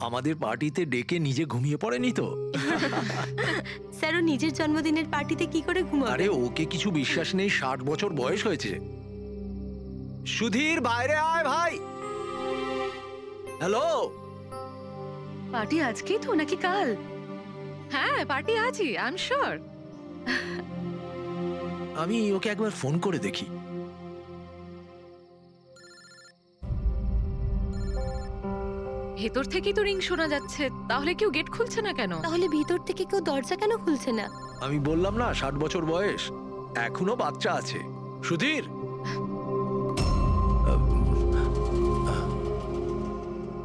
আমাদের পার্টিতে ডেকে নিজে ঘুমিয়ে পড়েনি তো? স্যার ও নিজের জন্মদিনের পার্টিতে কি করে ঘুমাবে? আরে ওকে কিছু বিশ্বাস নেই, 60 বছর বয়স হয়েছে। সুধীর বাইরে আয় ভাই। হ্যালো। পার্টি আজকেই তো নাকি কাল? হ্যাঁ পার্টি আজই, আই এম শিওর। আমি ওকে একবার ফোন করে দেখি। ভেতর থেকেই তো রিং শোনা যাচ্ছে, তাহলে কেউ গেট খুলছে না কেন? তাহলে ভিতর থেকে কেউ দরজা কেন খুলছে না? আমি বললাম না 60 বছর বয়স, এখনো বাচ্চা আছে। সুধীর,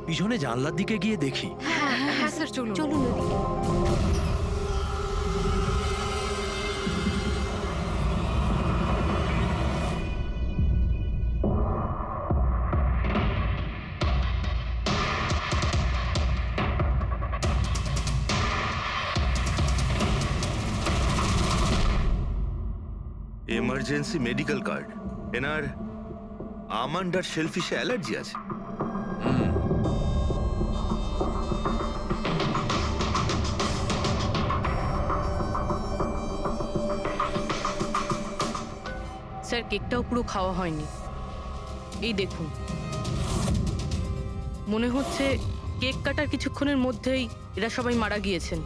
পিছনে জানলার দিকে গিয়ে দেখি। হ্যাঁ হ্যাঁ স্যার, চলুন চলুন ওদিকে। Emergency medical card. এনার আমন্ড আর শেলফিশে অ্যালার্জি আছে। স্যার কেকটাও পুরো খাওয়া হয়নি, এই দেখুন। মনে হচ্ছে কেক কাটার কিছুক্ষণের মধ্যেই এরা সবাই মারা গিয়েছেন।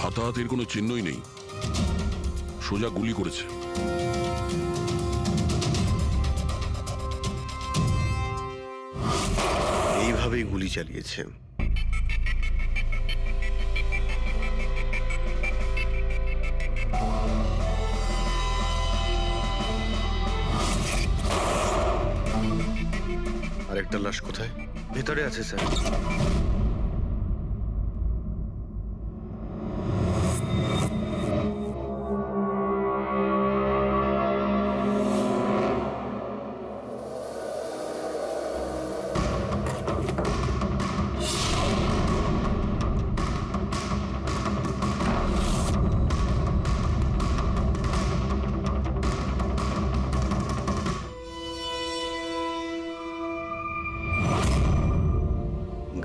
হাতাহাতির কোনো চিহ্নই নেই, সোজা গুলি করেছে। এইভাবেই গুলি চালিয়েছে। আরেকটা লাশ কোথায়? ভেতরে আছে স্যার।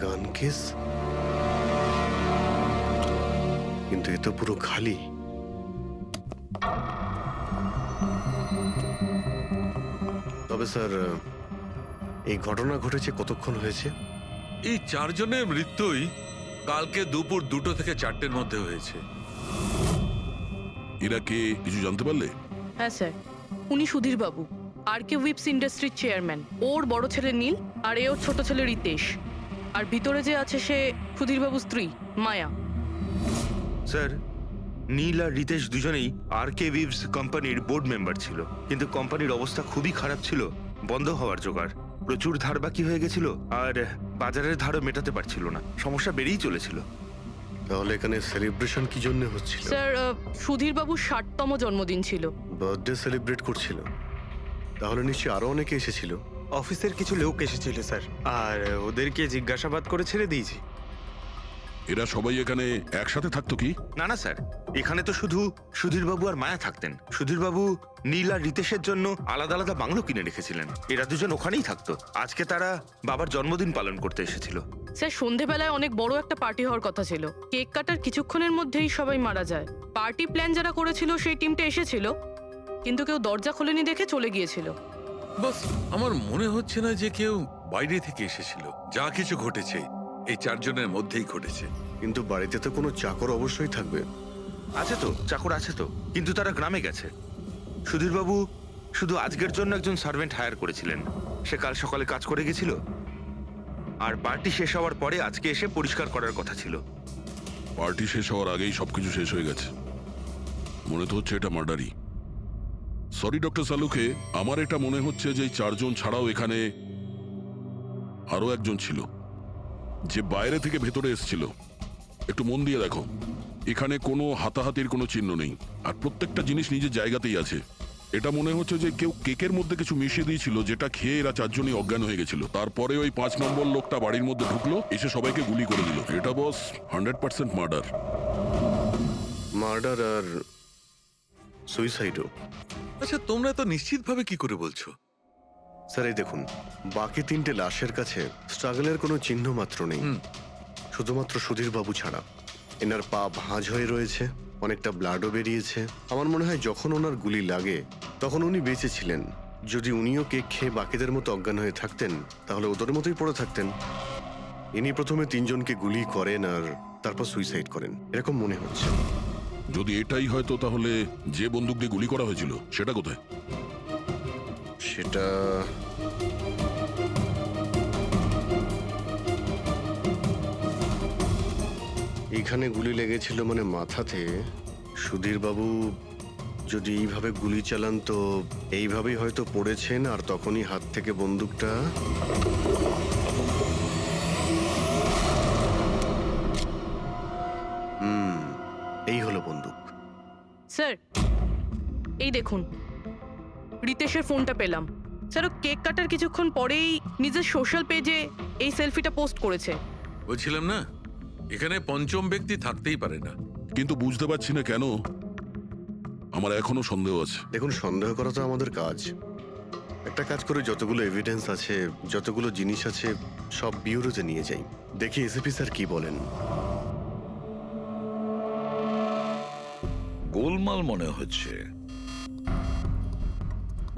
গান কেস, কিন্তু এ তো পুরো খালি। তবে স্যার, এই ঘটনা ঘটেছে কতক্ষণ হয়েছে? এই 4 জনের মৃত্যুই কালকে দুপুর 2টো থেকে 4টের মধ্যে হয়েছে। এরা কে কিছু জানতে পারলে? হ্যাঁ স্যার, উনি সুধীর বাবু, আর কে উইপস ইন্ডাস্ট্রির চেয়ারম্যান। ওর বড় ছেলে নীল, আর এ ওর ছোট ছেলে রিতেশ। আর ভিতরে যে আছে সে সুধীর বাবুর স্ত্রী মায়া। স্যার, নীল আর রিতেশ দুজনেই আর কে উইভস কোম্পানির বোর্ড মেম্বার ছিল, কিন্তু কোম্পানির অবস্থা খুবই খারাপ ছিল, বন্ধ হওয়ার জোগাড়। প্রচুর ধার বাকি হয়ে গেছিল, আর বাজারের ধারও মেটাতে পারছিল না, সমস্যা বেড়েই চলেছিল। তাহলে এখানে সেলিব্রেশন কি জন্য হচ্ছিল? স্যার সুধীর বাবুর 60তম জন্মদিন ছিল। বার্থডে সেলিব্রেট করছিল। তাহলে নিশ্চয়ই আরো অনেকে এসেছিল। অফিসের কিছু লোক এসেছিল স্যার, আর ওদেরকে জিজ্ঞাসাবাদ করে ছেড়ে দিয়েছি। এরা সবাই এখানে একসাথে থাকতো কি? না না স্যার, এখানে তো শুধু সুধীরবাবু আর মায়া থাকতেন। সুধীরবাবু নীল আর রিতেশের জন্য আলাদা আলাদা বাংলো কিনে রেখেছিলেন, এরা দুজন ওখানেই থাকতো। আজকে তারা বাবার জন্মদিন পালন করতে এসেছিল। স্যার সন্ধেবেলায় অনেক বড় একটা পার্টি হওয়ার কথা ছিল, কেক কাটার কিছুক্ষণের মধ্যেই সবাই মারা যায়। পার্টি প্ল্যান যারা করেছিল সেই টিমটা এসেছিল, কিন্তু কেউ দরজা খোলেনি দেখে চলে গিয়েছিল। বস, আমার মনে হচ্ছে না যে কেউ বাইরে থেকে এসেছিল। যা কিছু ঘটেছে এই 4 জনের মধ্যেই ঘটেছে। কিন্তু বাড়িতে তো কোনো চাকর অবশ্যই থাকবে। আছে তো, চাকর আছে তো, কিন্তু তারা গ্রামে গেছে। সুধীরবাবু শুধু আজকের জন্য একজন সার্ভেন্ট হায়ার করেছিলেন, সে কাল সকালে কাজ করে গেছিল, আর পার্টি শেষ হওয়ার পরে আজকে এসে পরিষ্কার করার কথা ছিল। পার্টি শেষ হওয়ার আগেই সবকিছু শেষ হয়ে গেছে। মনে তো হচ্ছে এটা মার্ডারই। সরি ডক্টর সালুকে, আমার এটা মনে হচ্ছে যে এই 4 জন ছাড়াও এখানে আরো একজন ছিল, যে বাইরে থেকে ভেতরে এসেছিল। একটু মন দিয়ে দেখো, এখানে কোনো হাতাহাতির কোনো চিহ্ন নেই, আর প্রত্যেকটা জিনিস নিজের জায়গাতেই আছে। এটা মনে হচ্ছে যে কেউ কেকের মধ্যে কিছু মিশিয়ে দিয়েছিল, যেটা খেয়ে এরা 4 জনই অজ্ঞান হয়ে গেছিল। তারপরে ওই 5 নম্বর লোকটা বাড়ির মধ্যে ঢুকলো, এসে সবাইকে গুলি করে দিল। এটা বস 100% মার্ডার। মার্ডার আর সুইসাইডও। আচ্ছা, তোমরা তো নিশ্চিতভাবে কি করে বলছো? স্যার এই দেখুন, বাকি 3টে লাশের কাছে স্ট্রাগলের কোনো চিহ্ন মাত্র নেই, শুধুমাত্র সুধীর বাবু ছাড়া। এনার পা ভাঁজ হয়ে রয়েছে, অনেকটা ব্লাডও বেরিয়েছে। আমার মনে হয় যখন ওনার গুলি লাগে তখন উনি বেঁচে ছিলেন। যদি উনিও কেক খেয়ে বাকিদের মতো অজ্ঞান হয়ে থাকতেন তাহলে ওদের মতোই পড়ে থাকতেন। ইনি প্রথমে 3জনকে গুলি করেন আর তারপর সুইসাইড করেন, এরকম মনে হচ্ছে। যদি এটাই হয়তো তাহলে যে বন্দুক দিয়ে গুলি করা হয়েছিল সেটা কোথায়? সেটা এইখানে গুলি লেগেছিল মানে মাথাতে। সুধীর বাবু যদি এইভাবে গুলি চালান তো এইভাবেই হয়তো পড়েছেন আর তখনই হাত থেকে বন্দুকটা এই হলো বন্দুক। স্যার এই দেখুন, রিতেশের ফোনটা পেলাম। স্যার ও কেক কাটার কিছুক্ষণ পরেই নিজের সোশ্যাল পেজে এই সেলফিটা পোস্ট করেছে। বলছিলাম না, এখানে পঞ্চম ব্যক্তি থাকতেই পারে না। কিন্তু বুঝতে পারছি না কেন, আমার এখনো সন্দেহ আছে। দেখুন, সন্দেহ করা তো আমাদের কাজ। একটা কাজ করে যতগুলো এভিডেন্স আছে, যতগুলো জিনিস আছে, সব বিউরোতে নিয়ে যাই, দেখি এসিপি স্যার কি বলেন। গোলমাল মনে হচ্ছে।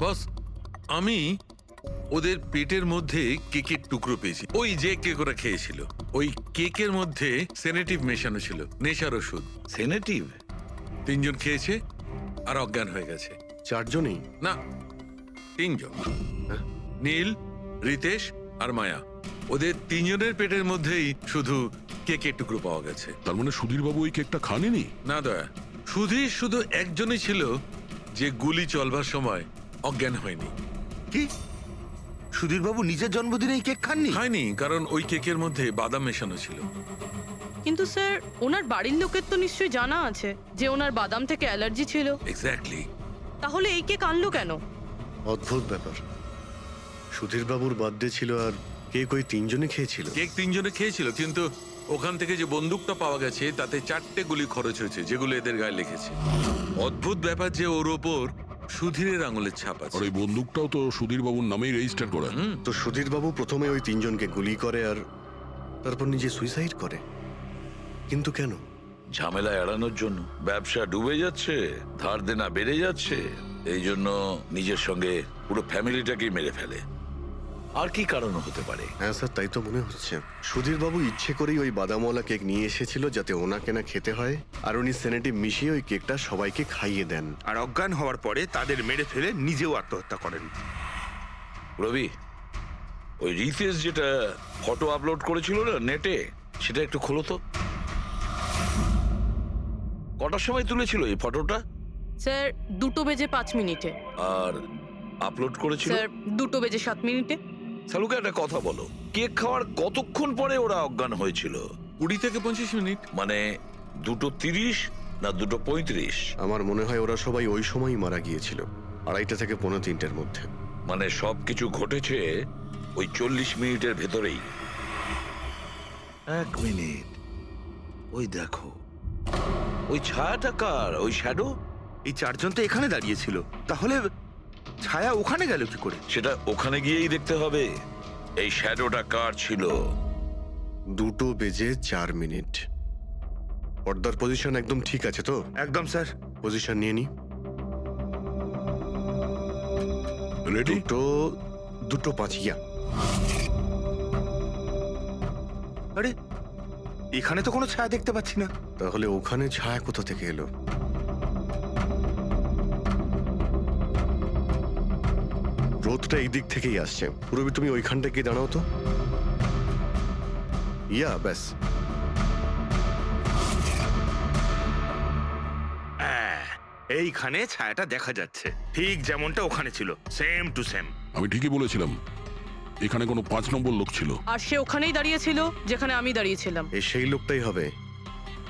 বস, আমি ওদের পেটের মধ্যে কেকের টুকরো পেয়েছি, ওই যে কেক ওরা খেয়েছিল। ওই কেকের মধ্যে সেনেটিভ মেশানো ছিল, নেশার ওষুধ। সেনেটিভ? 3জন খেয়েছে আর অজ্ঞান হয়ে গেছে। 4জনই? না, 3জন। নীল, রিতেশ আর মায়া, ওদের 3জনের পেটের মধ্যেই শুধু কেকের টুকরো পাওয়া গেছে। তার মানে সুধীর বাবু ওই কেকটা খাননি? না দয়া, শুধু একজনই ছিল যে গুলি চলবার সময় অজ্ঞান হয়নি। কি সুধীরবাবু নিজের জন্মদিনে এই কেক খাননি? হয়নি, কারণ ওই কেকের মধ্যে বাদাম মেশানো ছিল। কিন্তু স্যার ওনার বাড়ির লোকের তো নিশ্চয়ই জানা আছে যে ওনার বাদাম থেকে অ্যালার্জি ছিল। এক্স্যাক্টলি। তাহলে এই কেক আনলো কেন? অদ্ভুত ব্যাপার। সুধীর বাবুর বার্থডে ছিল আর কেক ওই 3জনই খেয়েছিল। কেক 3জনে খেয়েছিল, কিন্তু ওখান থেকে যে বন্দুকটা পাওয়া গেছে তাতে 4টে গুলি খরচ হয়েছে, যেগুলো এদের গায়ে লেগেছে। অদ্ভুত ব্যাপার যে ওর ওপর সুধীরের আঙুলের ছাপ আর আছে। ওই বন্দুকটাও তো সুধীর বাবুর নামেই রেজিস্টার করা। তো সুধীর বাবু প্রথমে ওই 3জনকে গুলি করে আর তারপর নিজে সুইসাইড করে, কিন্তু কেন? ঝামেলা এড়ানোর জন্য। ব্যবসা ডুবে যাচ্ছে, ধার দেনা বেড়ে যাচ্ছে, এই জন্য নিজের সঙ্গে পুরো ফ্যামিলিটাকেই মেরে ফেলে। আর কি কারণ হতে পারে? হ্যাঁ স্যার, তাই তো মনে হচ্ছে। সুধীর বাবু ইচ্ছে করেই ওই বাদামওয়ালা কেক নিয়ে এসেছিল যাতে ওনাকে না খেতে হয়, আর উনি সেনেটিভ মিশিয়ে ওই কেকটা সবাইকে খাইয়ে দেন। আর অজ্ঞান হওয়ার পরে তাদের মেরে ফেলে নিজেও আত্মহত্যা করেন। রবি, ওই রিতেশ যেটা ফটো আপলোড করেছিল না নেটে, সেটা একটু খোলো তো। কটার সময় তুলেছিল এই ফটোটা? স্যার 2:05 আর আপলোড করেছিল? স্যার 2:07। সালুকে একটা কথা বলো, কেক খাওয়ার কতক্ষণ পরে ওরা অজ্ঞান হয়েছিল? 20 থেকে 25 মিনিট। মানে 2:30 না 2:35? আমার মনে হয় ওরা সবাই ওই সময়ই মারা গিয়েছিল, 2:30 থেকে 3:45-এর মধ্যে। মানে সবকিছু ঘটেছে ওই 40 মিনিটের ভেতরেই। 1 মিনিট, ওই দেখো, ওই ছায়াটা কার? ওই শ্যাডো? এই 4জন তো এখানে দাঁড়িয়েছিল, তাহলে ছায়া ওখানে গেল কি করে? সেটা ওখানে গিয়েই দেখতে হবে। এই শ্যাডোটা কার ছিল? 2:04। পর্দার পজিশন একদম ঠিক আছে তো? একদম স্যার। পজিশন নিয়ে নি। রেডি? 2:05। ইয়া। আরে এখানে তো কোনো ছায়া দেখতে পাচ্ছি না। তাহলে ওখানে ছায়া কোথা থেকে এলো? রোদটা এই দিক থেকেই আসছে। পুরবি, তুমি ওইখানটা গিয়ে দাঁড়াও তো। ইয়া, ব্যাস। এইখানে ছায়াটা দেখা যাচ্ছে, ঠিক যেমনটা ওখানে ছিল, সেম টু সেম। আমি ঠিকই বলেছিলাম, এখানে কোনো 5 নম্বর লোক ছিল। আর সে ওখানেই দাঁড়িয়েছিল যেখানে আমি দাঁড়িয়েছিলাম। এই সেই লোকটাই হবে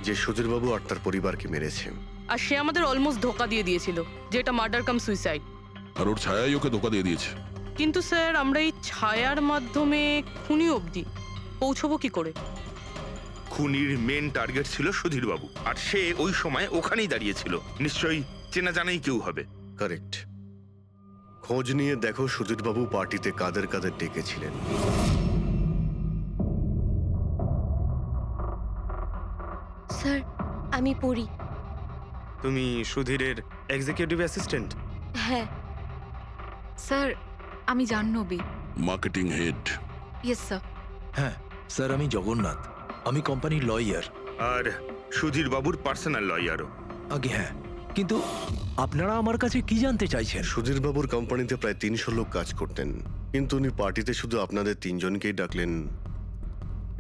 যে সুধীরবাবু আর তার পরিবারকে মেরেছে। আর সে আমাদের অলমোস্ট ধোকা দিয়ে দিয়েছিল যে এটা মার্ডার কাম সুইসাইড। আর ওর ছায়াই ওকে ধোকা দিয়ে দিয়েছে। কিন্তু স্যার আমরা এই ছায়ার মাধ্যমে খুনি অবধি পৌঁছবো কি করে? খুনির মেন টার্গেট ছিল সুধীরবাবু, আর সে ওই সময় ওখানেই দাঁড়িয়েছিল। নিশ্চয়ই চেনা জানাই কেউ হবে। কারেক্ট। খোঁজ নিয়ে দেখো সুধীরবাবু পার্টিতে কাদের কাদের ডেকেছিলেন। স্যার আমি পড়ি। তুমি সুধীরের এক্সিকিউটিভ অ্যাসিস্ট্যান্ট? হ্যাঁ। স্যার আমি Janhavi. Marketing head. Yes sir. হ্যাঁ স্যার, আমি জগন্নাথ, আমি কোম্পানির লয়ার। আর সুধীর বাবুর পার্সোনাল লয়ারও। আগে হ্যাঁ, কিন্তু আপনারা আমার কাছে কি জানতে চাইছেন? সুধীরবাবুর কোম্পানিতে প্রায় 300 লোক কাজ করতেন, কিন্তু উনি পার্টিতে শুধু আপনাদের 3 জনকেই ডাকলেন।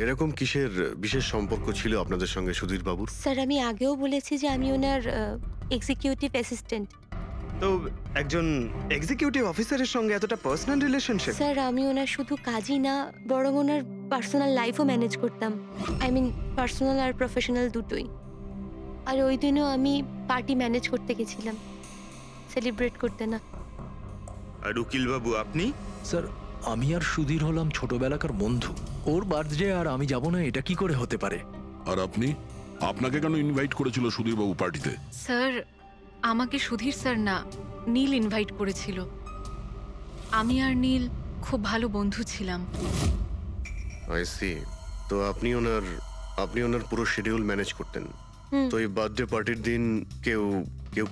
এরকম কিসের বিশেষ সম্পর্ক ছিল আপনাদের সঙ্গে সুধীরবাবুর? স্যার আমি আগেও বলেছি যে আমি ওনার এক্সিকিউটিভ অ্যাসিস্ট্যান্ট। তো একজন এক্সিকিউটিভ অফিসারের সঙ্গে এতটা পার্সোনাল রিলেশনশিপ? স্যার আমি ওনার শুধু কাজই না, বরং ওনার পার্সোনাল লাইফও ম্যানেজ করতাম। আই মিন পার্সোনাল আর প্রফেশনাল দুটোই। আর ওই দিনও আমি পার্টি ম্যানেজ করতে গেছিলাম, সেলিব্রেট করতে না। আর উকিল বাবু আপনি? স্যার আমি আর সুধীর হলাম ছোটবেলাকার বন্ধু। ওর বার্থডে আর আমি যাব না, এটা কি করে হতে পারে? আর আপনি, আপনাকে কেন ইনভাইট করেছিল সুধীরবাবু পার্টিতে? স্যার আমাকে সুধীর স্যার না, নীল ইনভাইট করেছিল। আমি আর নীল খুব ভালো বন্ধু ছিলাম। I see. তো আপনি ওনার পুরো শিডিউল ম্যানেজ করতেন। হুম। তো এই বার্থডে পার্টির দিন কেউ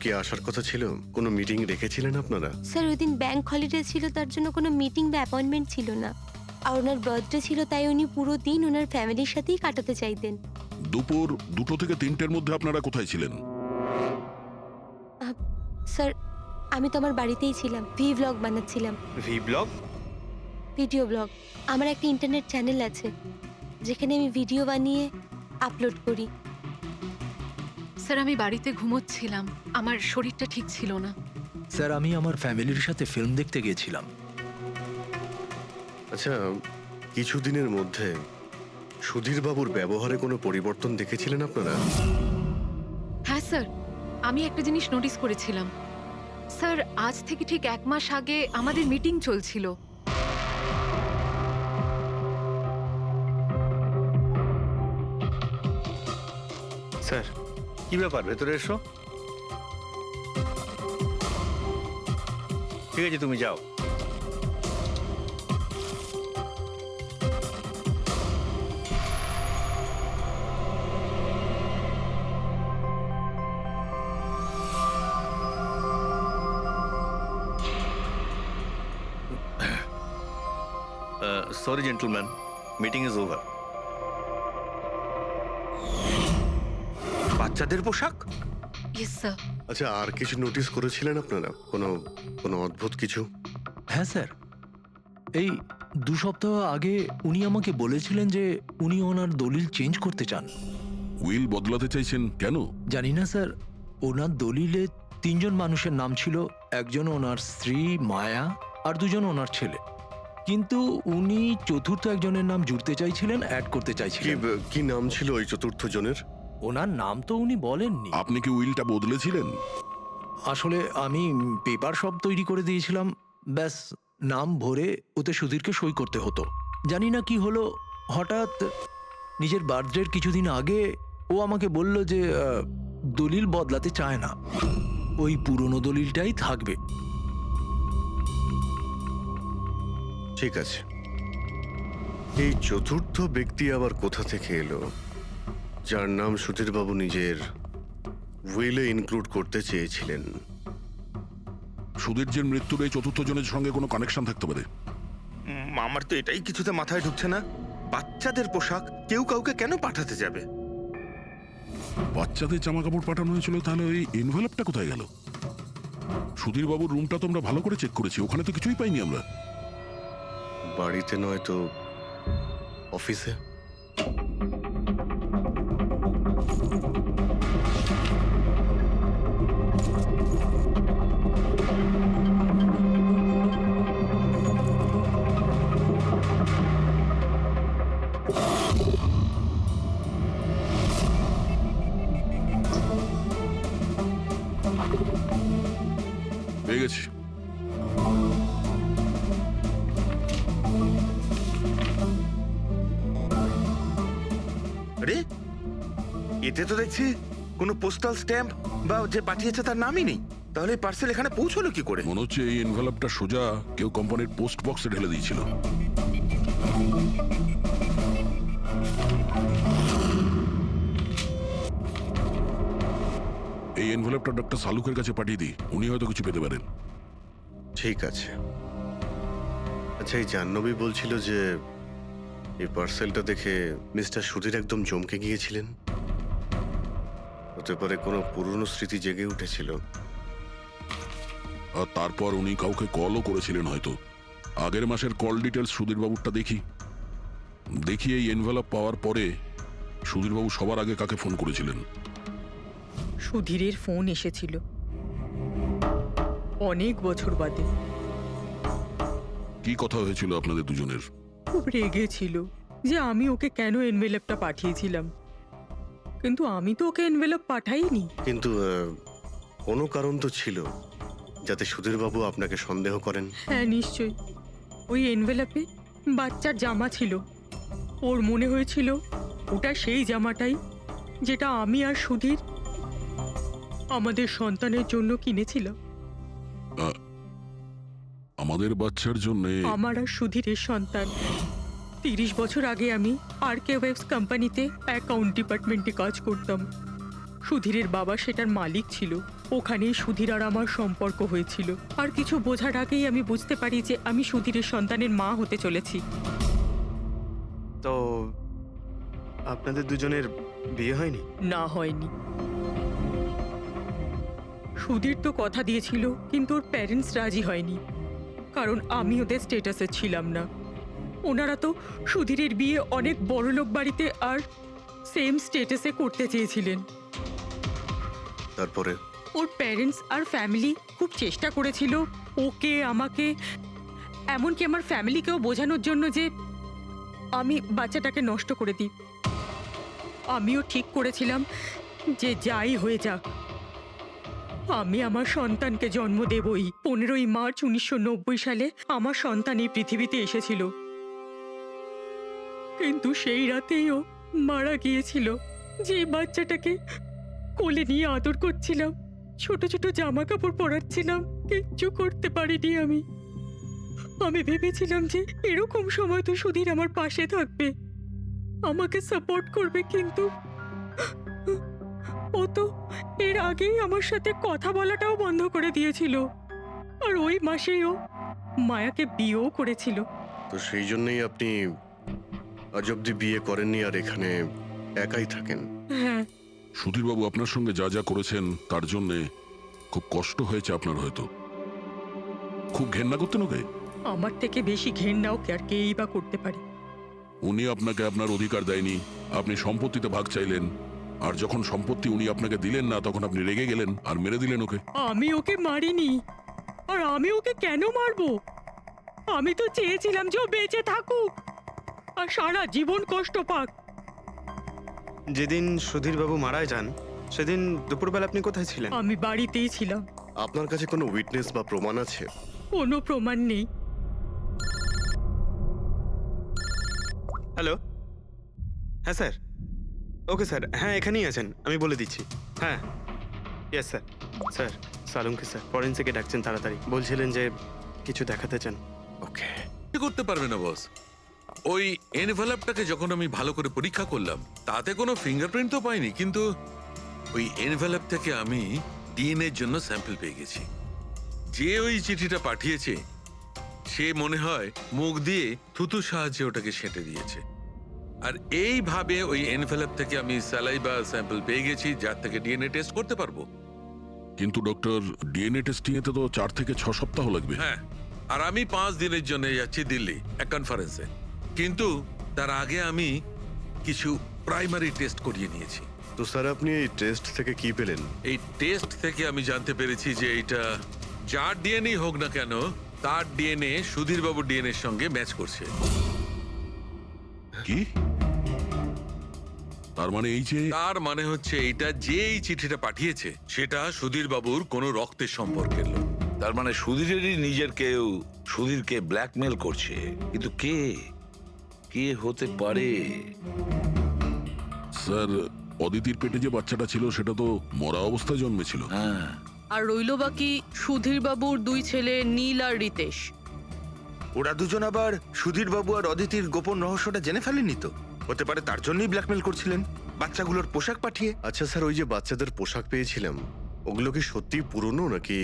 কি আসার কথা ছিল? কোনো মিটিং রেখেছিলেন আপনারা? স্যার ওই দিন ব্যাংক হলিডে ছিল, তার জন্য কোনো মিটিং বা অ্যাপয়েন্টমেন্ট ছিল না। আর ওনার বার্থডে ছিল, তাই উনি পুরো দিন ওনার ফ্যামিলির সাথেই কাটাতে চাইতেন। দুপুর 2টো থেকে 3টের মধ্যে আপনারা কোথায় ছিলেন? স্যার আমি তো আমার বাড়িতেই ছিলাম, ভ্লগ বানাচ্ছিলাম। V blog? Video blog. আমার একটা ইন্টারনেট চ্যানেল আছে যেখানে আমি ভিডিও বানিয়ে আপলোড করি। স্যার আমি বাড়িতে ঘুমোচ্ছিলাম, আমার শরীরটা ঠিক ছিল না। স্যার আমি আমার ফ্যামিলির সাথে ফিল্ম দেখতে গিয়েছিলাম। আচ্ছা, কিছুদিনের মধ্যে সুধীরবাবুর ব্যবহারে কোনো পরিবর্তন দেখেছিলেন আপনারা? হ্যাঁ স্যার, আমি একটা জিনিস নোটিস করেছিলাম। স্যার আজ থেকে ঠিক 1 মাস আগে আমাদের মিটিং চলছিল। স্যার কি ব্যাপার, ভেতরে এসো। ঠিক আছে তুমি যাও। Sorry gentleman, meeting is over. বাচ্চাদের পোশাক? Yes sir. আচ্ছা, আর কিছু নোটিস করেছিলেন আপনারা? কোনো অদ্ভুত কিছু? হ্যাঁ স্যার, এই 2 সপ্তাহ আগে উনি আমাকে বলেছিলেন যে উনি ওনার দলিল চেঞ্জ করতে চান। উইল বদলাতে চাইছেন কেন? জানি না স্যার, ওনার দলিলে 3 জন মানুষের নাম ছিল, একজন ওনার স্ত্রী মায়া আর 2 জন ওনার ছেলে। কিন্তু উনি চতুর্থ একজনের নাম জুড়তে চাইছিলেন, অ্যাড করতে চাইছিলেন। কি নাম ছিল ওই চতুর্থ জনের? ওনার নাম তো উনি বলেননি। আপনি কি উইলটা বদলেছিলেন? আসলে আমি পেপার সব তৈরি করে দিয়েছিলাম, ব্যাস নাম ভরে ওতে সুধীরকে সই করতে হতো। জানি না কি হলো, হঠাৎ নিজের বার্থডের কিছুদিন আগে ও আমাকে বলল যে দলিল বদলাতে চায় না, ওই পুরনো দলিলটাই থাকবে। ঠিক আছে, এই চতুর্থ ব্যক্তি আবার কোথা থেকে এলো যার নাম সুধীরবাবু নিজের উইলে ইনক্লুড করতে চেয়েছিলেন? সুধীর যে মৃত্যুর এই চতুর্থ জনের সঙ্গে কোনো কানেকশন থাকতে পারে। আমার তো এটাই কিছুতে মাথায় ঢুকছে না। বাচ্চাদের পোশাক কেউ কাউকে কেন পাঠাতে যাবে? বাচ্চাদের জামা কাপড় পাঠানো হয়েছিল, তাহলে ওই এনভেলপটা কোথায় গেল? সুধীর বাবুর রুমটা তো আমরা ভালো করে চেক করেছি, ওখানে তো কিছুই পাইনি আমরা। বাড়িতে নয় তো অফিসে? পেয়ে গেছি। আরে এতে তো দেখছি কোনো পোস্টাল স্ট্যাম্প বা যে পাঠিয়েছে তার নামই নেই। তাহলে পার্সেল এখানে পৌঁছলো কি করে? মনে হচ্ছে এই এনভেলপটা সোজা কেউ কোম্পানির পোস্ট বক্সে ঢেলে দিয়েছিল। এই এনভেলপটা ডক্টর সালুকের কাছে পাঠিয়ে দিই, উনি হয়তো কিছু পেতে পারেন। ঠিক আছে। আচ্ছা, এই জাহ্নবী বলছিল যে এই পার্সেলটা দেখে মিস্টার সুধীর একদম চমকে গিয়েছিলেন। হতে পারে কোনো পুরনো স্মৃতি জেগে উঠেছিল। আর তারপর উনি কাউকে কলও করেছিলেন হয়তো। আগের মাসের কল ডিটেলস সুধীরবাবুরটা দেখি এই এনভেলপ পাওয়ার পরে সুধীরবাবু সবার আগে কাকে ফোন করেছিলেন? সুধীরের ফোন এসেছিল অনেক বছর বাদে। কি কথা হয়েছিল আপনাদের দুজনের? খুব রেগেছিল যে আমি ওকে কেন এনভেলপটা পাঠিয়েছিলাম, কিন্তু আমি তো ওকে এনভেলপ পাঠাইনি। কিন্তু কোনো কারণ তো ছিল যাতে সুধীরবাবু আপনাকে সন্দেহ করেন। হ্যাঁ, নিশ্চয়ই। ওই এনভেলপে বাচ্চার জামা ছিল। ওর মনে হয়েছিল ওটা সেই জামাটাই যেটা আমি আর সুধীর আমাদের সন্তানের জন্য কিনেছিলাম। আমাদের বাচ্চার জন্য? আমার আর সুধীরের সন্তান। 30 বছর আগে আমি আরকে ওয়েবস কোম্পানিতে অ্যাকাউন্ট ডিপার্টমেন্টে কাজ করতাম। সুধীরের বাবা সেটার মালিক ছিল। ওখানেই সুধীর আর আমার সম্পর্ক হয়েছিল। আর কিছু বোঝার আগেই আমি বুঝতে পারি যে আমি সুধীরের সন্তানের মা হতে চলেছি। তো আপনাদের দুজনের বিয়ে হয়নি? না, হয়নি। সুধীর তো কথা দিয়েছিল, কিন্তু ওর প্যারেন্টস রাজি হয়নি, কারণ আমি ওদের স্টেটাসে ছিলাম না। ওনারা তো সুধীরের বিয়ে অনেক বড়লোক বাড়িতে আর সেম স্টেটাসে করতে চেয়েছিলেন। তারপরে ওর প্যারেন্টস আর ফ্যামিলি খুব চেষ্টা করেছিল ওকে, আমাকে, এমনকি আমার ফ্যামিলিকেও বোঝানোর জন্য যে আমি বাচ্চাটাকে নষ্ট করে দিই। আমিও ঠিক করেছিলাম যে যাই হয়ে যাক আমি আমার সন্তানকে জন্ম দেবই। 15ই মার্চ 1990 সালে আমার সন্তান এই পৃথিবীতে এসেছিল, কিন্তু সেই রাতেই ও মারা গিয়েছিল। যে বাচ্চাটাকে কোলে নিয়ে আদর করছিলাম, ছোট ছোট জামা কাপড় পরাচ্ছিলাম, কিচ্ছু করতে পারিনি আমি। আমি ভেবেছিলাম যে এরকম সময় তো সুধীর আমার পাশে থাকবে, আমাকে সাপোর্ট করবে, কিন্তু ও তো এর আগেই আমার সাথে কথা বলাটাও বন্ধ করে দিয়েছিল। আর ওই মাসেই ও মায়াকে বিয়েও করেছিল। তো সেই জন্যই আপনি আজ অব্দি বিয়ে করেননি আর এখানে একাই থাকেন। হ্যাঁ, সুধীরবাবু আপনার সঙ্গে যা যা করেছেন তার জন্যে খুব কষ্ট হয়েছে আপনার হয়তো। খুব ঘেন্না করতেন ওকে? আমার থেকে বেশি ঘেন্নাও কে আর কেই বা করতে পারে। উনি আপনাকে আপনার অধিকার দেয়নি, আপনি সম্পত্তিতে ভাগ চাইলেন, আর যখন সম্পত্তি উনি আপনাকে দিলেন না তখন আপনি রেগে গেলেন আর মেরে দিলেন ওকে। আমি ওকে মারিনি, আর আমি ওকে কেন মারবো? আমি তো চেয়েছিলাম যে ও বেঁচে থাকুক আর সারা জীবন কষ্ট পাক। যেদিন সুধীরবাবু মারা যান সেদিন দুপুরবেলা আপনি কোথায় ছিলেন? আমি বাড়িতেই ছিলাম। আপনার কাছে কোনো উইটনেস বা প্রমাণ আছে? কোনো প্রমাণ নেই। হ্যালো, হ্যাঁ স্যার। ওকে স্যার, হ্যাঁ এখানেই আছেন, আমি বলে দিচ্ছি। হ্যাঁ, ইয়েস স্যার। স্যার, সালুমকে স্যার ফরেন্সিকে ডাকছেন তাড়াতাড়ি। বলছিলেন যে কিছু দেখাতে চান। ওকে। কি করতে পারবে না বস। ওই এনভেলপটাকে যখন আমি ভালো করে পরীক্ষা করলাম তাতে কোনো ফিঙ্গারপ্রিন্ট তো পাইনি, কিন্তু ওই এনভেলপ থেকে আমি ডিএনএ এর জন্য স্যাম্পল পেয়ে গেছি। যে ওই চিঠিটা পাঠিয়েছে সে মনে হয় মুখ দিয়ে থুতু সাহায্যে ওটাকে সেঁটে দিয়েছে। আর এইভাবে ওই এনভেলপ থেকে আমি স্যালাইভা স্যাম্পল পেয়ে গেছি, যার থেকে ডিএনএ টেস্ট করতে পারবো। কিন্তু ডক্টর, ডিএনএ টেস্টিং এতে তো 4 থেকে 6 সপ্তাহ লাগবে। হ্যাঁ, আর আমি 5 দিনের জন্য যাচ্ছি দিল্লি এক কনফারেন্সে, কিন্তু তার আগে আমি কিছু প্রাইমারি টেস্ট করিয়ে নিয়েছি। তো স্যার, আপনি এই টেস্ট থেকে কি পেলেন? এই টেস্ট থেকে আমি জানতে পেরেছি যে এটা যার ডিএনএ হোক না কেন তার ডিএনএ সুধীরবাবুর ডিএনএ এর সঙ্গে ম্যাচ করছে। কি? তার মানে এই যে, তার মানে হচ্ছে এইটা যে এই চিঠিটা পাঠিয়েছে সেটা সুধীরবাবুর কোনো রক্তের সম্পর্কের লোক। তার মানে সুধীরেরই নিজের কেউ সুধীরকে ব্ল্যাকমেল করছে, কিন্তু কে কে হতে পারে? স্যার, অদিতির পেটে যে বাচ্চাটা ছিল সেটা তো মরা অবস্থায় জন্মেছিল। হ্যাঁ, আর রইল বাকি সুধীর বাবুর 2 ছেলে নীল আর রিতেশ। ওরা দুজন আবার সুধীর বাবু আর অদিতির গোপন রহস্যটা জেনে ফেলেনি তো? হতে পারে তার জন্যই ব্ল্যাকমেল করছিলেন, বাচ্চাগুলোর পোশাক পাঠিয়ে। আচ্ছা স্যার, ওই যে বাচ্চাদের পোশাক পেয়েছিলাম, ওগুলো কি সত্যি পুরনো নাকি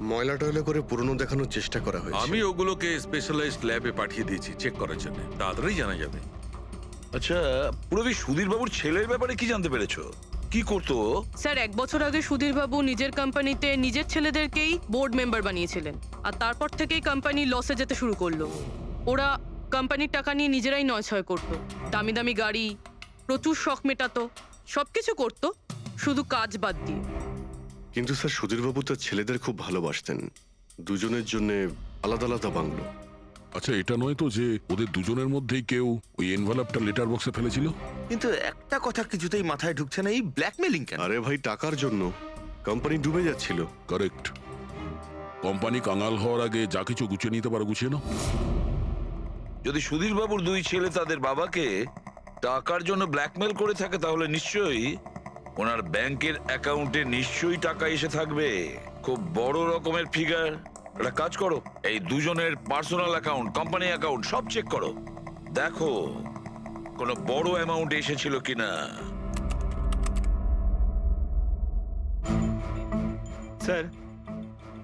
ময়লা টয়লা করে পুরনো দেখানোর চেষ্টা করা হয়েছে? আমি ওগুলোকে স্পেশালাইজড ল্যাবে পাঠিয়ে দিয়েছি চেক করার জন্য, তাড়াতাড়ি জানা যাবে। আচ্ছা, পুরবি সুধীর বাবুর ছেলের ব্যাপারে কি জানতে পেরেছো? কি করতো ও? স্যার 1 বছর আগে সুধীর বাবু নিজের কোম্পানিতে নিজের ছেলেদেরকেই বোর্ড মেম্বার বানিয়েছিলেন, আর তারপর থেকেই কোম্পানি লসে যেতে শুরু করলো। ওরা কোম্পানির টাকা নিয়ে নিজেরাই নয়ছয় করতো, দামি দামি গাড়ি, প্রচুর শখ মেটাতো, সবকিছু করতো, শুধু কাজ বাদ দিয়ে। কিন্তু স্যার, সুধীরবাবু তার ছেলেদের খুব ভালোবাসতেন, দুজনের জন্য আলাদা আলাদা বাংলো। আচ্ছা, এটা নয় তো যে ওদের দুজনের মধ্যেই কেউ ওই এনভেলপটা লেটার বক্সে ফেলেছিল? কিন্তু একটা কথা কিছুতেই মাথায় ঢুকছে না, এই ব্ল্যাকমেলিং কেন? আরে ভাই, টাকার জন্য। কোম্পানি ডুবে যাচ্ছিল। কারেক্ট। কোম্পানি কাঙাল হওয়ার আগে যা কিছু গুছিয়ে নিতে পারো গুছিয়ে নাও। যদি সুধীর বাবুর 2 ছেলে তাদের বাবাকে টাকার জন্য ব্ল্যাকমেল করে থাকে, তাহলে নিশ্চয়ই ওনার ব্যাংকের অ্যাকাউন্টে নিশ্চয়ই টাকা এসে থাকবে, খুব বড় রকমের ফিগার। একটা কাজ করো, এই দুজনের পার্সোনাল অ্যাকাউন্ট, কোম্পানি অ্যাকাউন্ট সব চেক করো, দেখো কোনো বড় অ্যামাউন্ট এসেছিল কিনা। স্যার,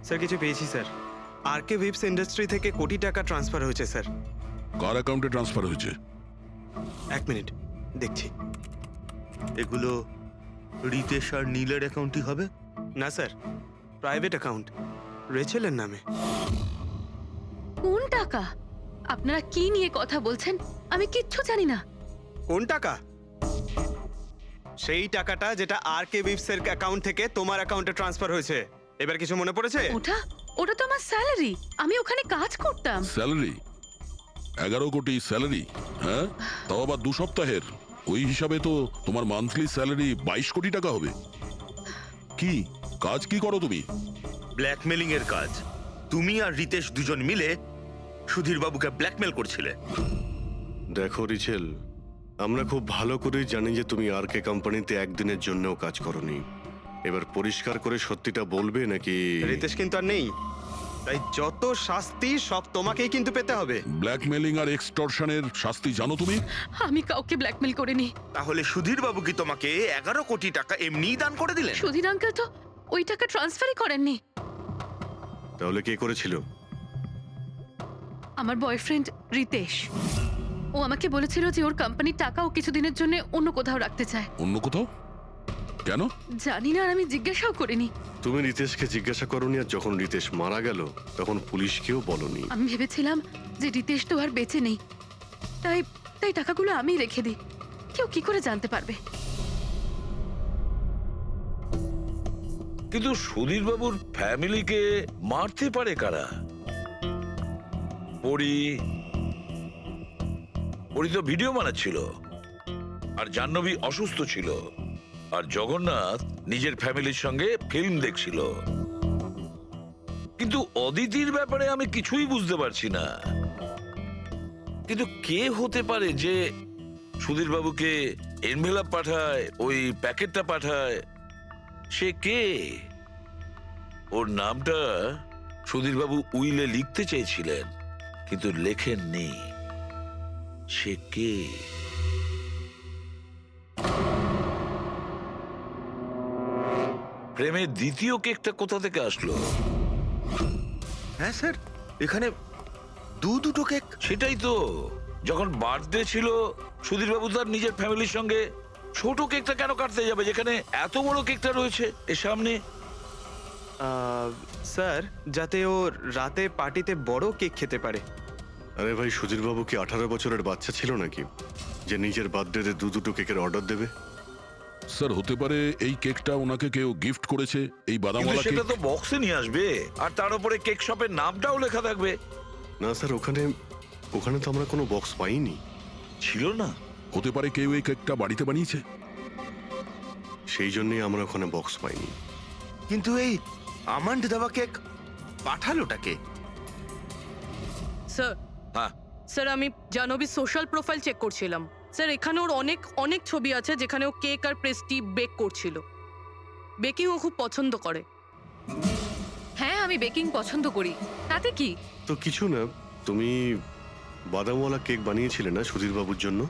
স্যার কিছু পেয়েছি স্যার। আরকে উইপস ইন্ডাস্ট্রি থেকে কোটি টাকা ট্রান্সফার হয়েছে স্যার। কার অ্যাকাউন্টে ট্রান্সফার হয়েছে? 1 মিনিট দেখছি। এগুলো রিতেশ আর নীলের অ্যাকাউন্টই হবে? না স্যার, প্রাইভেট অ্যাকাউন্ট, রেচেলের নামে। কোন টাকা? আপনারা কি নিয়ে কথা বলছেন? আমি কিচ্ছু জানি না। কোন টাকা? সেই টাকাটা যেটা আরকে উইপস এর অ্যাকাউন্ট থেকে তোমার অ্যাকাউন্টে ট্রান্সফার হয়েছে। এবার কিছু মনে পড়েছে? ওটা ওটা তো আমার স্যালারি, আমি ওখানে কাজ করতাম। স্যালারি? 11 কোটি স্যালারি? হ্যাঁ, তাও আবার 2 সপ্তাহের। ওই হিসাবে তো তোমার মান্থলি স্যালারি 22 কোটি টাকা হবে। কি কাজ কি করো তুমি? ব্ল্যাকমেলিং এর কাজ। তুমি আর রিতেশ দুজন মিলে সুধীর বাবুকে ব্ল্যাকমেল করছিলে। দেখো রিচেল, আমরা খুব ভালো করেই জানি যে তুমি আরকে কোম্পানিতে একদিনের জন্যও কাজ করনি। এবার পরিষ্কার করে সত্যিটা বলবে নাকি? রিতেশ কিন্তু আর নেই, তাই যত শাস্তি সব তোমাকেই কিন্তু পেতে হবে। ব্ল্যাকমেলিং আর এক্সটর্শনের শাস্তি জানো তুমি? আমি কাউকে ব্ল্যাকমেল করিনি। তাহলে সুধীর বাবু কি তোমাকে 11 কোটি টাকা এমনিই দান করে দিলেন? সুধীর আঙ্কেল তো ওই টাকা ট্রান্সফারই করেননি। তাহলে কে করেছিল? আমার বয়ফ্রেন্ড রিতেশ। ও আমাকে বলেছিল যে ওর কোম্পানির টাকা ও কিছুদিনের জন্য অন্য কোথাও রাখতে চায়। অন্য কোথাও? কেন? জানি না, আর আমি জিজ্ঞাসাও করিনি। তুমি রিতেশকে জিজ্ঞাসা করনি, আর যখন রিতেশ মারা গেল তখন পুলিশকেও বলনি। আমি ভেবেছিলাম যে রিতেশ তো আর বেঁচে নেই, তাই তাই টাকাগুলো আমি রেখে দিই। কেউ কি করে জানতে পারবে? কিন্তু সুধীর বাবুর ফ্যামিলিকে মারতে পারে কারা? পরি তো ভিডিও বানাচ্ছিল, আর জাহ্নবী অসুস্থ ছিল, আর জগন্নাথ নিজের ফ্যামিলির সঙ্গে ফিল্ম দেখছিল। কিন্তু অদিতির ব্যাপারে আমি কিছুই বুঝতে পারছি না। কিন্তু কে হতে পারে যে সুধীর বাবুকে এনভেলপ পাঠায়, ওই প্যাকেটটা পাঠায়? সে কে? ওর নামটা সুধীর বাবু উইলে লিখতে চেয়েছিলেন, কিন্তু লেখেননি। সে কে? প্রেমের দ্বিতীয় কেকটা কোথা থেকে আসলো? হ্যাঁ স্যার, এখানে দুটো কেক। সেটাই তো, যখন বার্থডে ছিল সুধীর বাবু তার নিজের ফ্যামিলির সঙ্গে, ছোট কেকটা কেন কাটতে যাবে যেখানে এত বড় কেকটা রয়েছে এর সামনে? স্যার, যাতে ও রাতে পার্টিতে বড় কেক খেতে পারে। আরে ভাই, সুধীরবাবু কি 18 বছরের বাচ্চা ছিল নাকি যে নিজের বার্থডেতে দুটো কেকের অর্ডার দেবে? স্যার, হতে পারে এই কেকটা ওনাকে কেউ গিফট করেছে, এই কিন্তু বাদামওয়ালা সেটা কেক। তো বক্সে নিয়ে আসবে, আর তার উপরে কেক শপের নামটাও লেখা থাকবে। না স্যার, ওখানে তো আমরা কোনো বক্স পাইনি। ছিল না? হতে পারে কেউ এই কেকটা বাড়িতে বানিয়েছে, সেই জন্যই আমরা ওখানে বক্স পাইনি। কিন্তু এই আমন্ড দেওয়া কেক পাঠালোটাকে? স্যার, হ্যাঁ, স্যার আমি জাহ্নবীর সোশ্যাল প্রোফাইল চেক করছিলাম। স্যার, এখানে ওর অনেক অনেক ছবি আছে যেখানে ও কেক আর পেস্ট্রি বেক করছিল। বেকিং ও খুব পছন্দ করে। হ্যাঁ, আমি বেকিং পছন্দ করি, তাতে কি? তো কিছু না, তুমি বাদামওয়ালা কেক বানিয়েছিলে না সুধীর বাবুর জন্য?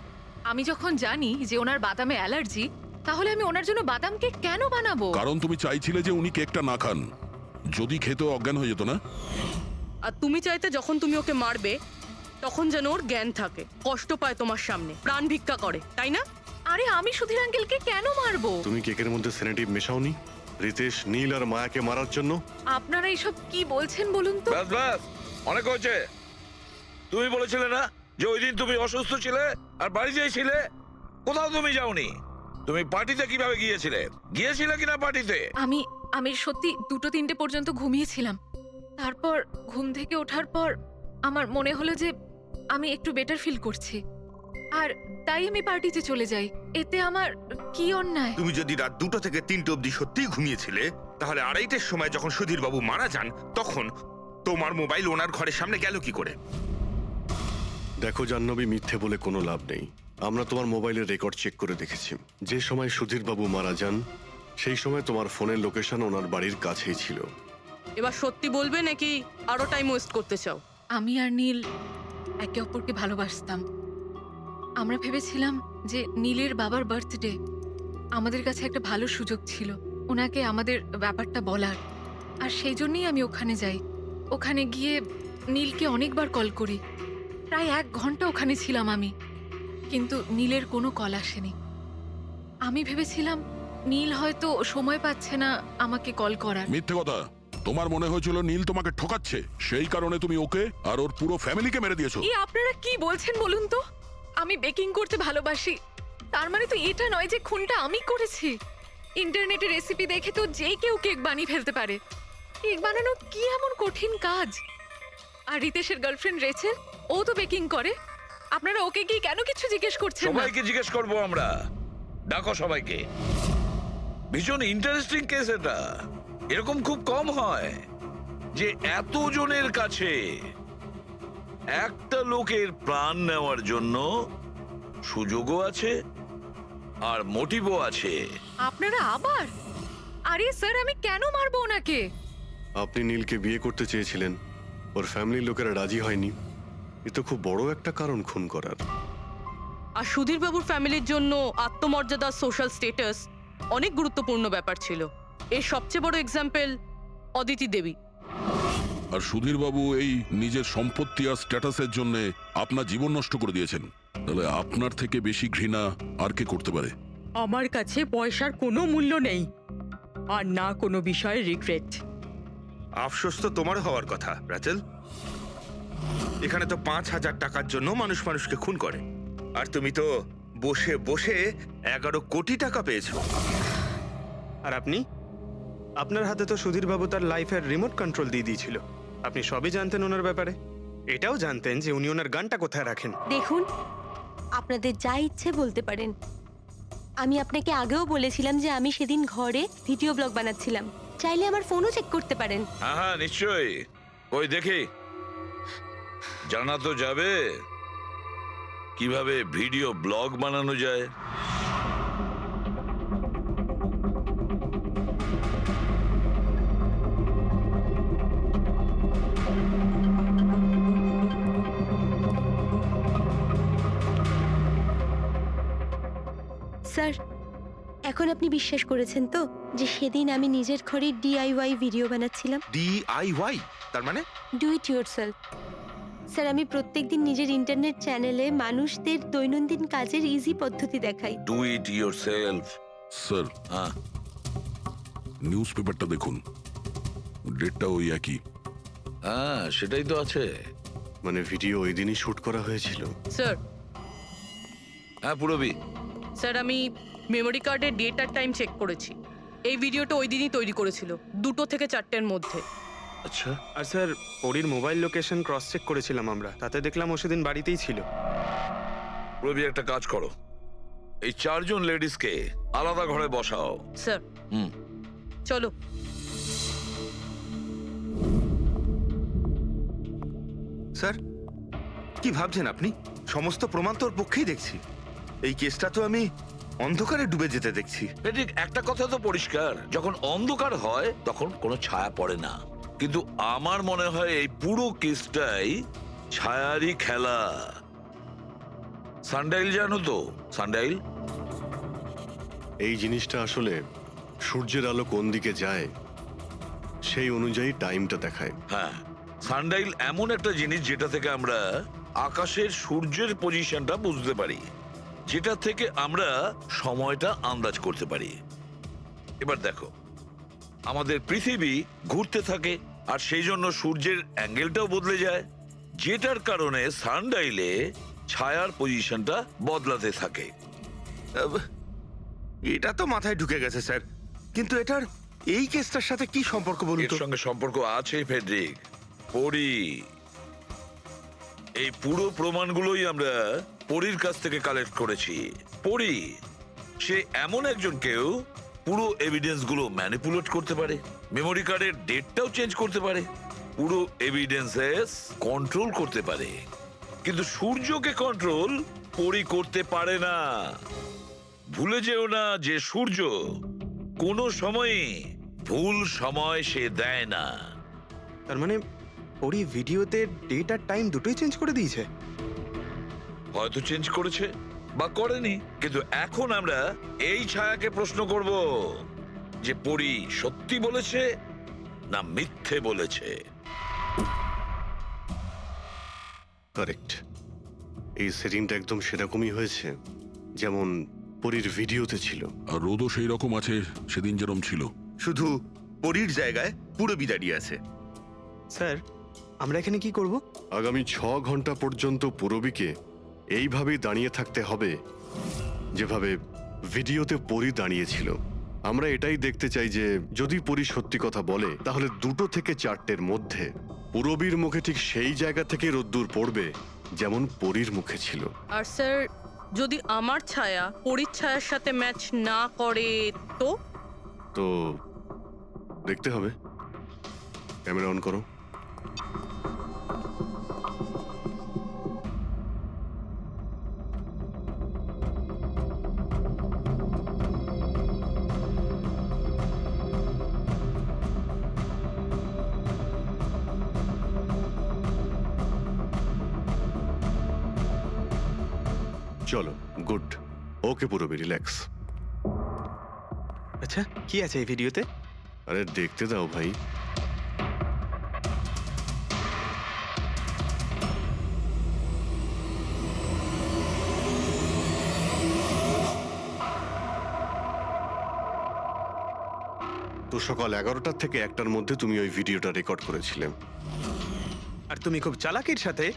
আমি যখন জানি যে ওনার বাদামে অ্যালার্জি, তাহলে আমি ওনার জন্য বাদাম কেক কেন বানাবো? কারণ তুমি চাইছিলে যে উনি কেকটা না খান, যদি খেতে অজ্ঞান হয়ে যেত না। আর তুমি চাইতে যখন তুমি ওকে মারবে তখন যেন ওর জ্ঞান থাকে, কষ্ট পায় তোমার সামনে, প্রাণ ভিক্ষা করে, তাই না? আরে আমি সুধীর আঙ্কেলকে কেন মারবো? তুমি কেকের মধ্যে সেনেটিভ মেশাওনি রিতেশ, নীল আর মায়াকে মারার জন্য? আপনারা এইসব কি বলছেন বলুন তো? ব্যাস ব্যাস, অনেক হয়েছে। তুমি বলেছিলে না যে ওই দিন তুমি অসুস্থ ছিলে আর বাড়িতেই ছিলে? কোথাও তুমি যাওনি। তুমি পার্টিতে কিভাবে গিয়েছিলে কিনা পার্টিতে? আমি সত্যি 2-3টে পর্যন্ত ঘুমিয়েছিলাম। তারপর ঘুম থেকে ওঠার পর আমার মনে হলো যে আমি একটু বেটার ফিল করছি, আর তাই আমি পার্টিতে চলে যাই। এতে আমার কি অন্যায়? তুমি যদি রাত 2টো থেকে 3টে অবধি সত্যিই ঘুমিয়েছিলে, তাহলে 2:30টার সময় যখন সুধীর বাবু মারা যান তখন তোমার মোবাইল ওনার ঘরের সামনে গেল কি করে? দেখো জাহ্নবী, মিথ্যে বলে কোনো লাভ নেই। আমরা তোমার মোবাইলের রেকর্ড চেক করে দেখেছি। যে সময় সুধীর বাবু মারা যান সেই সময় তোমার ফোনের লোকেশন ওনার বাড়ির কাছেই ছিল। এবার সত্যি বলবে নাকি আরো টাইম ওয়েস্ট করতে চাও? আমি আর নীল একে অপরকে ভালোবাসতাম। আমরা ভেবেছিলাম যে নীলের বাবার বার্থডে আমাদের কাছে একটা ভালো সুযোগ ছিল ওনাকে আমাদের ব্যাপারটা বলার, আর সেই জন্যই আমি ওখানে যাই। ওখানে গিয়ে নীলকে অনেকবার কল করি, প্রায় 1 ঘন্টা ওখানে ছিলাম আমি, কিন্তু নীলের কোনো কল আসেনি। আমি ভেবেছিলাম নীল হয়তো সময় পাচ্ছে না আমাকে কল করার। মিথ্যে কথা। তোমার মনে হয়েছিল নীল তোমাকে ঠকাচ্ছে, সেই কারণে তুমি ওকে আর ওর পুরো ফ্যামিলিকে মেরে দিয়েছো। এই আপনারা কি বলছেন বলুন তো? আমি বেকিং করতে ভালোবাসি, তার মানে তো এটা নয় যে খুনটা আমি করেছি। ইন্টারনেটে রেসিপি দেখে তো যে কেউ কেক বানিয়ে ফেলতে পারে। কেক বানানো কি এমন কঠিন কাজ? আর রিতেশের গার্লফ্রেন্ড রেচেল, ও তো বেকিং করে। আপনারা ওকে কি কেন কিছু জিজ্ঞেস করছেন না? সবাইকে জিজ্ঞেস করবো আমরা। ডাকো সবাইকে। ভীষণ ইন্টারেস্টিং কেস এটা। এরকম খুব কম হয় যে এতজনের কাছে একটা লোকের প্রাণ নেওয়ার জন্য সুযোগও আছে আর মোটিভও আছে। আপনারা আবার? আরে স্যার, আমি কেন মারবো ওনাকে? আপনি নীলকে বিয়ে করতে চেয়েছিলেন, ওর ফ্যামিলির লোকেরা রাজি হয়নি। এ তো খুব বড় একটা কারণ খুন করার। আর সুধীর বাবুর ফ্যামিলির জন্য আত্মমর্যাদা, সোশ্যাল স্ট্যাটাস অনেক গুরুত্বপূর্ণ ব্যাপার ছিল। এর সবচেয়ে বড় এক্সাম্পল অদিতি দেবী। আর সুধীর বাবু এই নিজের সম্পত্তি আর স্ট্যাটাসের জন্য আপনার জীবন নষ্ট করে দিয়েছেন। তাহলে আপনার থেকে বেশি ঘৃণা আর কে করতে পারে? আমার কাছে পয়সার কোনো মূল্য নেই, আর না কোনো বিষয়ে রিগ্রেট। আফসোস তো তোমার হওয়ার কথা রাচেল। এখানে তো 5,000 টাকার জন্য মানুষ মানুষকে খুন করে, আর তুমি তো বসে বসে 11 কোটি টাকা পেয়েছো। আর আপনি? আপনার হাতে তো সুধীর বাবু তার লাইফের রিমোট কন্ট্রোল দিয়ে দিয়েছিল। আপনি সবই জানতেন ওনার ব্যাপারে। এটাও জানতেন যে উনি ওনার গানটা কোথায় রাখেন। দেখুন, আপনাদের যা ইচ্ছে বলতে পারেন। আমি আপনাকে আগেও বলেছিলাম যে আমি সেদিন ঘরে ভিডিও ব্লগ বানাচ্ছিলাম। চাইলে আমার ফোনও চেক করতে পারেন। হ্যাঁ হ্যাঁ, নিশ্চয়ই। ওই দেখি, জানা তো যাবে কিভাবে ভিডিও ব্লগ বানানো যায়। স্যার, এখন আপনি বিশ্বাস করেছেন তো যে সেদিন আমি নিজের ঘরে DIY ভিডিও বানাচ্ছিলাম? DIY তার মানে? Do it yourself. স্যার, আমি প্রত্যেকদিন নিজের ইন্টারনেট চ্যানেলে মানুষদের দৈনন্দিন কাজের ইজি পদ্ধতি দেখাই। Do it yourself. স্যার, হ্যাঁ, নিউজ পেপারটা দেখুন, ডেটটা ওই একই। হ্যাঁ সেটাই তো আছে। মানে ভিডিও ওই দিনই শুট করা হয়েছিল? স্যার, হ্যাঁ পুরবি। স্যার আমি মেমোরি কার্ডের ডেট আর টাইম চেক করেছি। এই ভিডিওটা ওই দিনই তৈরি করেছিল, 2টো থেকে 4টের মধ্যে। আচ্ছা, আর স্যার, পরীর মোবাইল লোকেশন ক্রস চেক করেছিলাম আমরা, তাতে দেখলাম ও সেদিন বাড়িতেই ছিল। পুরবি একটা কাজ করো, এই 4 জন লেডিসকে আলাদা ঘরে বসাও। স্যার, হুম, চলো। স্যার, কি ভাবছেন আপনি? সমস্ত প্রমাণ তোর পক্ষেই দেখছি। এই কেসটা তো আমি অন্ধকারে ডুবে যেতে দেখছি। ঠিক একটা কথা তো পরিষ্কার, যখন অন্ধকার হয় তখন কোনো ছায়া পড়ে না, কিন্তু আমার মনে হয় এই পুরো কেসটাই ছায়ারই খেলা। সানডাইল জানো তো? সানডাইল এই জিনিসটা আসলে সূর্যের আলো কোন দিকে যায় সেই অনুযায়ী টাইমটা দেখায়। হ্যাঁ, সানডাইল এমন একটা জিনিস যেটা থেকে আমরা আকাশের সূর্যের পজিশনটা বুঝতে পারি, যেটা থেকে আমরা সময়টা আন্দাজ করতে পারি। এবার দেখো, আমাদের পৃথিবী ঘুরতে থাকে আর সেই জন্য সূর্যের অ্যাঙ্গেলটাও বদলে যায়, যেটার কারণে সানডাইলে ছায়ার পজিশনটা বদলাতে থাকে। এটা তো মাথায় ঢুকে গেছে স্যার, কিন্তু এটার এই কেসটার সাথে কি সম্পর্ক বলুন এর তো? সঙ্গে সম্পর্ক আছে ফেডরিক। পরি, এই পুরো প্রমাণগুলোই আমরা পরীর কাছ থেকে কালেক্ট করেছি। পরি সে এমন একজন কেউ পুরো এভিডেন্স গুলো ম্যানিপুলেট করতে পারে, মেমোরি কার্ডের ডেটটাও চেঞ্জ করতে পারে, পুরো এভিডেন্সেস কন্ট্রোল করতে পারে, কিন্তু সূর্যকে কন্ট্রোল পরি করতে পারে না। ভুলে যেও না যে সূর্য কোনো সময়ই ভুল সময় সে দেয় না। তার মানে ওরই ভিডিওতে ডেট আর টাইম দুটোই চেঞ্জ করে দিয়েছে। হয়তো চেঞ্জ করেছে বা করেনি, কিন্তু এখন আমরা এই ছায়াকে প্রশ্ন করব যে পরি সত্যি বলেছে না মিথ্যে বলেছে। কারেক্ট, এই সেটিংটা একদম সেরকমই হয়েছে যেমন পরীর ভিডিওতে ছিল। আর রোদও সেই রকম আছে সেদিন যেরকম ছিল। শুধু পরীর জায়গায় পুরবি দাঁড়িয়ে আছে। স্যার, আমরা এখানে কি করব? আগামী 6 ঘন্টা পর্যন্ত পুরবীকে এইভাবেই দাঁড়িয়ে থাকতে হবে যেভাবে ভিডিওতে পরী দাঁড়িয়েছিল। আমরা এটাই দেখতে চাই যে যদি পরী সত্যি কথা বলে তাহলে 2 থেকে 4টের মধ্যে পুরবীর মুখে ঠিক সেই জায়গা থেকে রোদ্দুর পড়বে যেমন পরীর মুখে ছিল। আর স্যার, যদি আমার ছায়া পরীর ছায়ার সাথে ম্যাচ না করে তো? তো দেখতে হবে। ক্যামেরা অন করো। চলো, গুড। ওকে পুরবী, রিল্যাক্স। আচ্ছা, কি আছে এই ভিডিওতে? আরে দেখতে দাও ভাই। তো সকাল 11টা থেকে 1টার মধ্যে তুমি ওই ভিডিওটা রেকর্ড করেছিলে। আর তুমি খুব চালাকির সাথে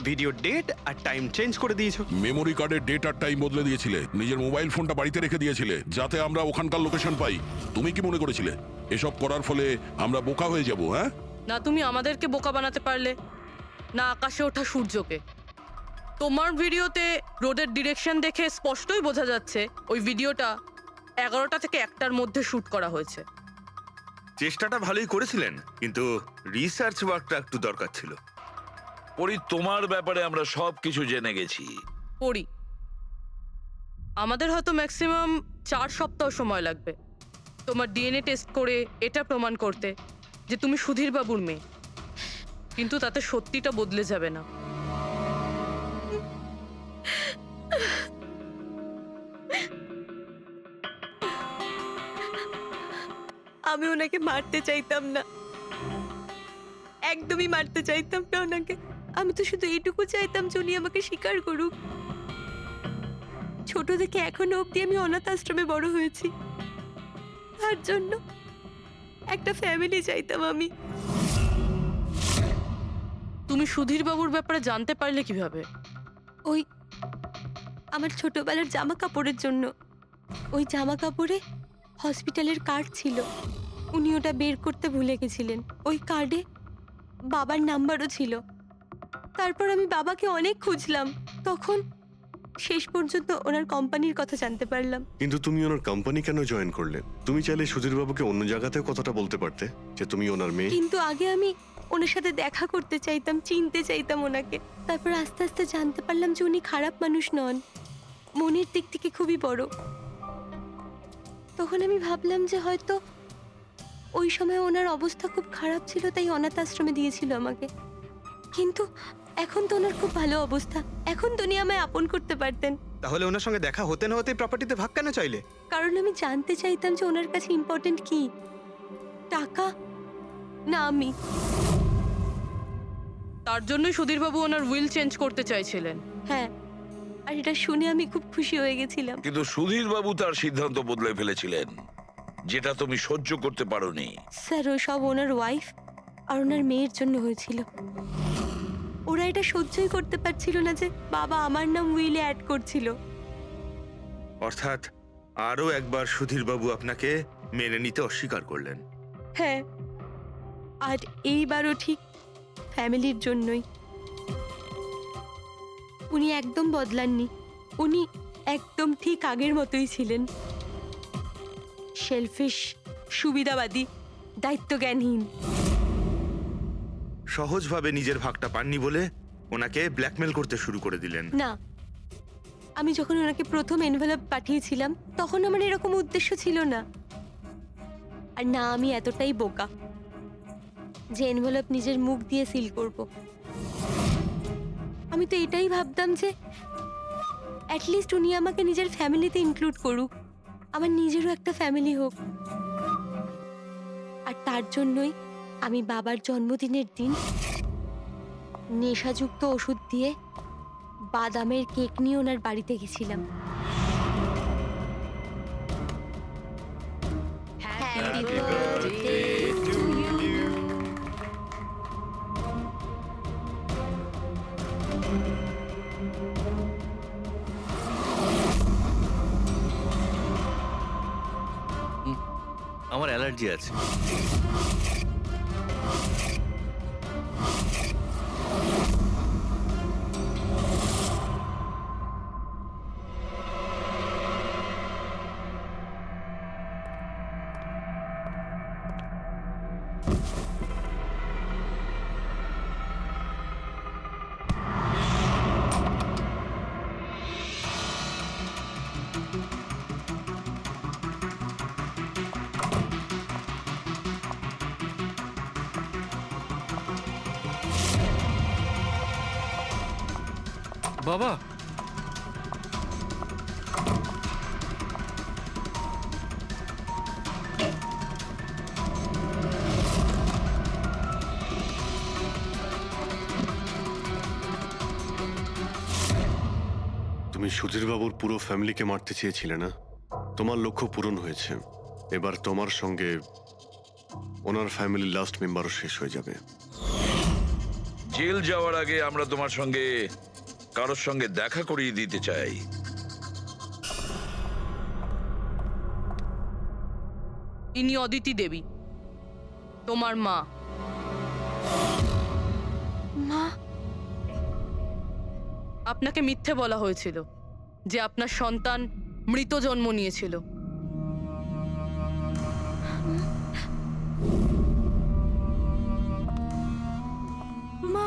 ভিডিও ডেট আর টাইম চেঞ্জ করে দিয়েছো। মেমোরি কার্ডের ডেট আর টাইম বদলে দিয়েছিলে, নিজের মোবাইল ফোনটা বাড়িতে রেখে দিয়েছিলে যাতে আমরা ওখানকার লোকেশন পাই। তুমি কি মনে করেছিলে এসব করার ফলে আমরা বোকা হয়ে যাব? হ্যাঁ, না তুমি আমাদেরকে বোকা বানাতে পারলে, না আকাশে ওঠা সূর্যকে। তোমার ভিডিওতে রোডের ডিরেকশন দেখে স্পষ্টই বোঝা যাচ্ছে ওই ভিডিওটা 11টা থেকে 1টার মধ্যে শুট করা হয়েছে। চেষ্টাটা ভালোই করেছিলেন, কিন্তু রিসার্চ ওয়ার্কটা একটু দরকার ছিল। পরি, তোমার ব্যাপারে আমরা সব কিছু জেনে গেছি। পড়ি, আমাদের হয়তো ম্যাক্সিমাম 4 সপ্তাহ সময় লাগবে তোমার ডিএনএ টেস্ট করে এটা প্রমাণ করতে যে তুমি সুধীর বাবুর মেয়ে, কিন্তু তাতে সত্যিটা বদলে যাবে না। আমি ওনাকে মারতে চাইতাম না, একদমই মারতে চাইতাম না ওনাকে। আমি তো শুধু এইটুকু চাইতাম যে উনি আমাকে স্বীকার করুক। ছোট থেকে এখনো অবধি আমি অনাথ আশ্রমে বড় হয়েছি, তার জন্য একটা ফ্যামিলি চাইতাম আমি। তুমি সুধীর বাবুর ব্যাপারে জানতে পারলে কিভাবে? ওই আমার ছোটবেলার জামা কাপড়ের জন্য। ওই জামা কাপড়ে হসপিটালের কার্ড ছিল, উনি ওটা বের করতে ভুলে গেছিলেন। ওই কার্ডে বাবার নাম্বারও ছিল। তারপর আমি বাবাকে অনেক খুঁজলাম, তখন শেষ পর্যন্ত ওনার কোম্পানির কথা জানতে পারলাম। কিন্তু তুমি ওনার কোম্পানি কেন জয়েন করলে? তুমি চাইলে সুধীর বাবুকে অন্য জায়গাতেও কথাটা বলতে পারতে যে তুমি ওনার মেয়ে। কিন্তু আগে আমি ওনার সাথে দেখা করতে চাইতাম, চিনতে চাইতাম ওনাকে। তারপর আস্তে আস্তে জানতে পারলাম যে উনি খারাপ মানুষ নন, মনের দিক থেকে খুবই বড়। তখন আমি ভাবলাম যে হয়তো ওই সময় ওনার অবস্থা খুব খারাপ ছিল, তাই অনাথ আশ্রমে দিয়েছিল আমাকে। কিন্তু এখন তো ওনার খুব ভালো অবস্থা, এখন তো উনি আমায় আপন করতে পারতেন। তাহলে ওনার সঙ্গে দেখা হতে না হতেই প্রপার্টিতে ভাগ কেন চাইলে? কারণ আমি জানতে চাইতাম যে ওনার কাছে ইম্পর্টেন্ট কি, টাকা না আমি। তার জন্যই সুধীরবাবু ওনার উইল চেঞ্জ করতে চাইছিলেন। হ্যাঁ, আর এটা শুনে আমি খুব খুশি হয়ে গেছিলাম। কিন্তু সুধীর বাবু তার সিদ্ধান্ত বদলে ফেলেছিলেন, যেটা তুমি সহ্য করতে পারোনি। স্যার, ও সব ওনার ওয়াইফ আর ওনার মেয়ের জন্য হয়েছিল। ওরা এটা সহ্যই করতে পারছিল না যে বাবা আমার নাম উইলে অ্যাড করছিল। অর্থাৎ আরও একবার সুধীরবাবু আপনাকে মেনে নিতে অস্বীকার করলেন। হ্যাঁ, আর এইবারও ঠিক ফ্যামিলির জন্যই। উনি একদম বদলাননি, উনি একদম ঠিক আগের মতোই ছিলেন। সেলফিশ, সুবিধাবাদী, দায়িত্বজ্ঞানহীন। সহজভাবে নিজের ভাগটা পাননি বলে ওনাকে ব্ল্যাকমেল করতে শুরু করে দিলেন। না, আমি যখন ওনাকে প্রথম এনভেলপ পাঠিয়েছিলাম তখন আমার এরকম উদ্দেশ্য ছিল না। আর না আমি এতটাই বোকা যে এনভেলপ নিজের মুখ দিয়ে সিল করব। আমি তো এটাই ভাবতাম যে অ্যাটলিস্ট উনি আমাকে নিজের ফ্যামিলিতে ইনক্লুড করুক, আমার নিজেরও একটা ফ্যামিলি হোক। আর তার জন্যই আমি বাবার জন্মদিনের দিন নেশাযুক্ত ওষুধ দিয়ে বাদামের কেক নিয়ে ওনার বাড়িতে গেছিলাম। Happy birthday to you. আমার অ্যালার্জি আছে। বাবা, তুমি সুধীরবাবুর পুরো ফ্যামিলিকে মারতে চেয়েছিলে না? তোমার লক্ষ্য পূরণ হয়েছে। এবার তোমার সঙ্গে ওনার ফ্যামিলির লাস্ট মেম্বারও শেষ হয়ে যাবে। জেল যাওয়ার আগে আমরা তোমার সঙ্গে কারোর সঙ্গে দেখা করিয়ে দিতে চাই। ইনি অদিতি দেবী, তোমার মা। মা, আপনাকে মিথ্যে বলা হয়েছিল যে আপনার সন্তান মৃত জন্ম নিয়েছিল। মা,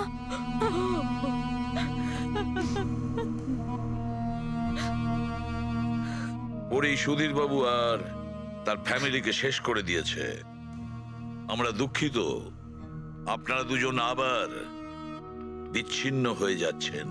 ওর এই সুধীর বাবু আর তার ফ্যামিলিকে শেষ করে দিয়েছে। আমরা দুঃখিত, আপনারা দুজন আবার বিচ্ছিন্ন হয়ে যাচ্ছেন।